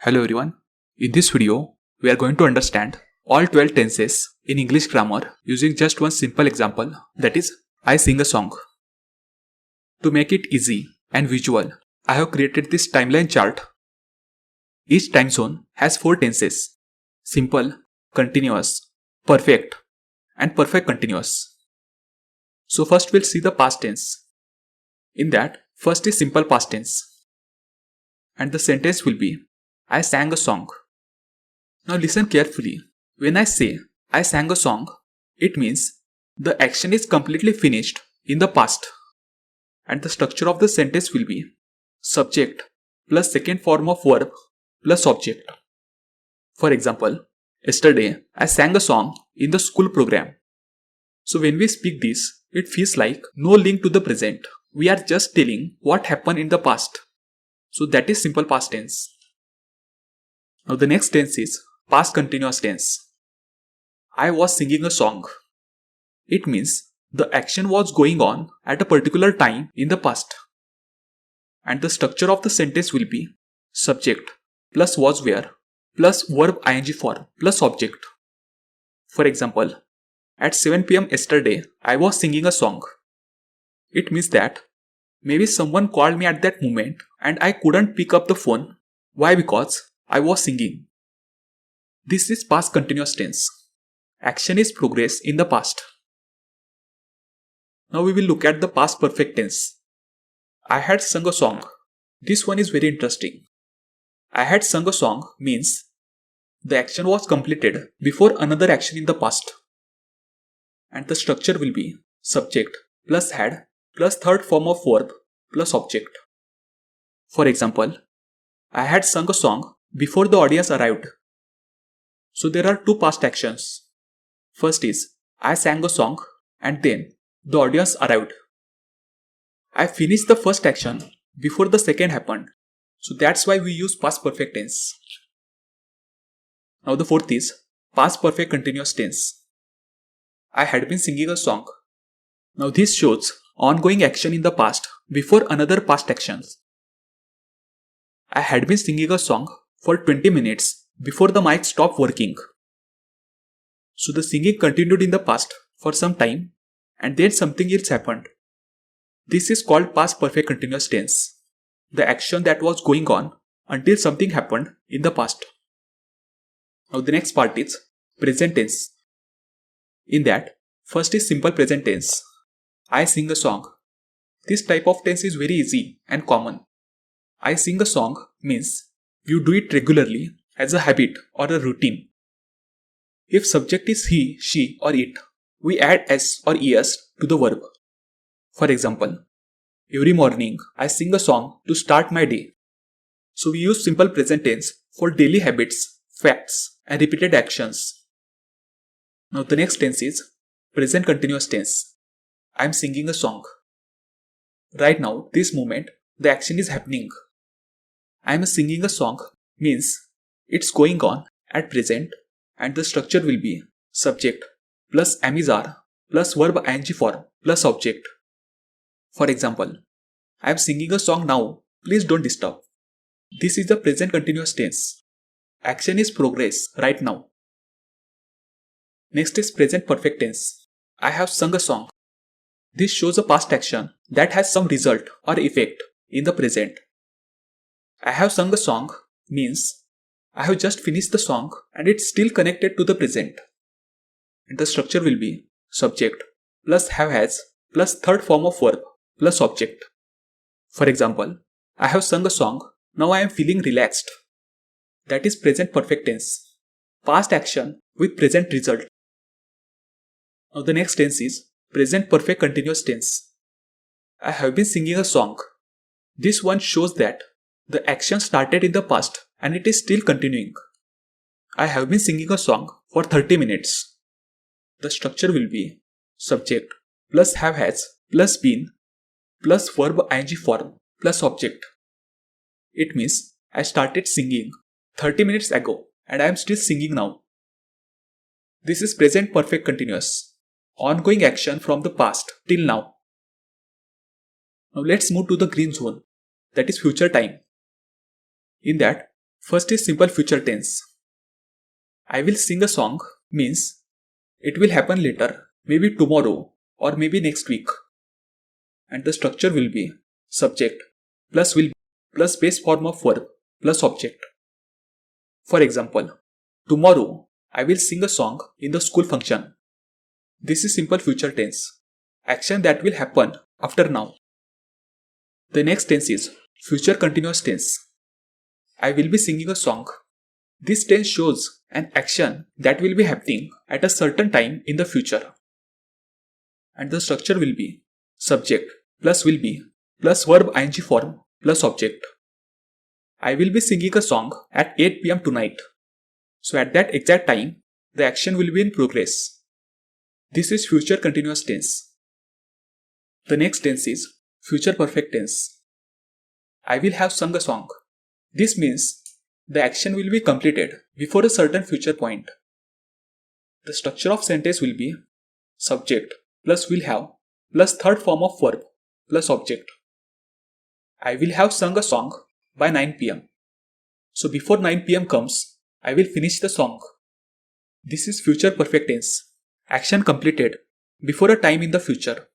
Hello everyone. In this video, we are going to understand all 12 tenses in English grammar using just one simple example, that is, I sing a song. To make it easy and visual, I have created this timeline chart. Each time zone has 4 tenses: simple, continuous, perfect, and perfect continuous. So first we'll see the past tense. In that, first is simple past tense. And the sentence will be, I sang a song. Now listen carefully. When I say I sang a song, it means the action is completely finished in the past. And the structure of the sentence will be subject plus second form of verb plus object. For example, yesterday I sang a song in the school program. So when we speak this, it feels like no link to the present. We are just telling what happened in the past. So that is simple past tense. Now the next tense is past continuous tense. I was singing a song. It means the action was going on at a particular time in the past. And the structure of the sentence will be subject plus was where plus verb ing form plus object. For example, at 7 p.m. yesterday, I was singing a song. It means that maybe someone called me at that moment and I couldn't pick up the phone. Why? Because I was singing. This is past continuous tense. Action is progress in the past. Now we will look at the past perfect tense. I had sung a song. This one is very interesting. I had sung a song means the action was completed before another action in the past. And the structure will be subject plus had plus third form of verb plus object. For example, I had sung a song before the audience arrived. So there are two past actions. First is I sang a song and then the audience arrived. I finished the first action before the second happened. So that's why we use past perfect tense. Now the fourth is past perfect continuous tense. I had been singing a song. Now this shows ongoing action in the past before another past action. I had been singing a song for 20 minutes before the mic stopped working. So the singing continued in the past for some time and then something else happened. This is called past perfect continuous tense. The action that was going on until something happened in the past. Now the next part is present tense. In that, first is simple present tense. I sing a song. This type of tense is very easy and common. I sing a song means you do it regularly as a habit or a routine. If subject is he, she or it, we add s or es to the verb. For example, every morning I sing a song to start my day. So we use simple present tense for daily habits, facts and repeated actions. Now the next tense is present continuous tense. I am singing a song. Right now, this moment, the action is happening. I am singing a song means it's going on at present and the structure will be subject plus amizar plus verb ing form plus object. For example, I am singing a song now, please don't disturb. This is the present continuous tense. Action is progress right now. Next is present perfect tense. I have sung a song. This shows a past action that has some result or effect in the present. I have sung a song means I have just finished the song and it's still connected to the present. And the structure will be subject plus have has plus third form of verb plus object. For example, I have sung a song, now I am feeling relaxed. That is present perfect tense. Past action with present result. Now the next tense is present perfect continuous tense. I have been singing a song. This one shows that the action started in the past and it is still continuing. I have been singing a song for 30 minutes. The structure will be subject plus have has plus been plus verb ing form plus object. It means I started singing 30 minutes ago and I am still singing now. This is present perfect continuous. Ongoing action from the past till now. Now let's move to the green zone, that is future time. In that, First is simple future tense. I will sing a song means it will happen later, maybe tomorrow or maybe next week. And the structure will be subject plus will plus base form of verb plus object. For example, tomorrow I will sing a song in the school function. This is simple future tense, action that will happen after now. The next tense is future continuous tense. I will be singing a song. This tense shows an action that will be happening at a certain time in the future. And the structure will be subject plus will be plus verb ing form plus object. I will be singing a song at 8 pm tonight. So at that exact time, the action will be in progress. This is future continuous tense. The next tense is future perfect tense. I will have sung a song. This means the action will be completed before a certain future point. The structure of sentence will be subject plus will have plus third form of verb plus object. I will have sung a song by 9 pm. So before 9 pm comes, I will finish the song. This is future perfect tense, action completed before a time in the future.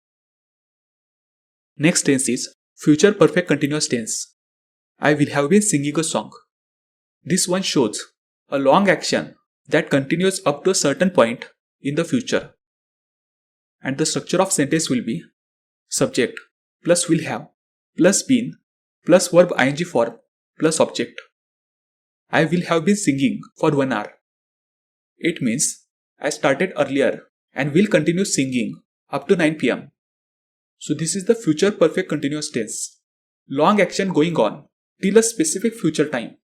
Next tense is future perfect continuous tense. I will have been singing a song. This one shows a long action that continues up to a certain point in the future. And the structure of sentence will be subject plus will have plus been plus verb ing form plus object. I will have been singing for 1 hour. It means I started earlier and will continue singing up to 9 pm. So this is the future perfect continuous tense. Long action going on till a specific future time.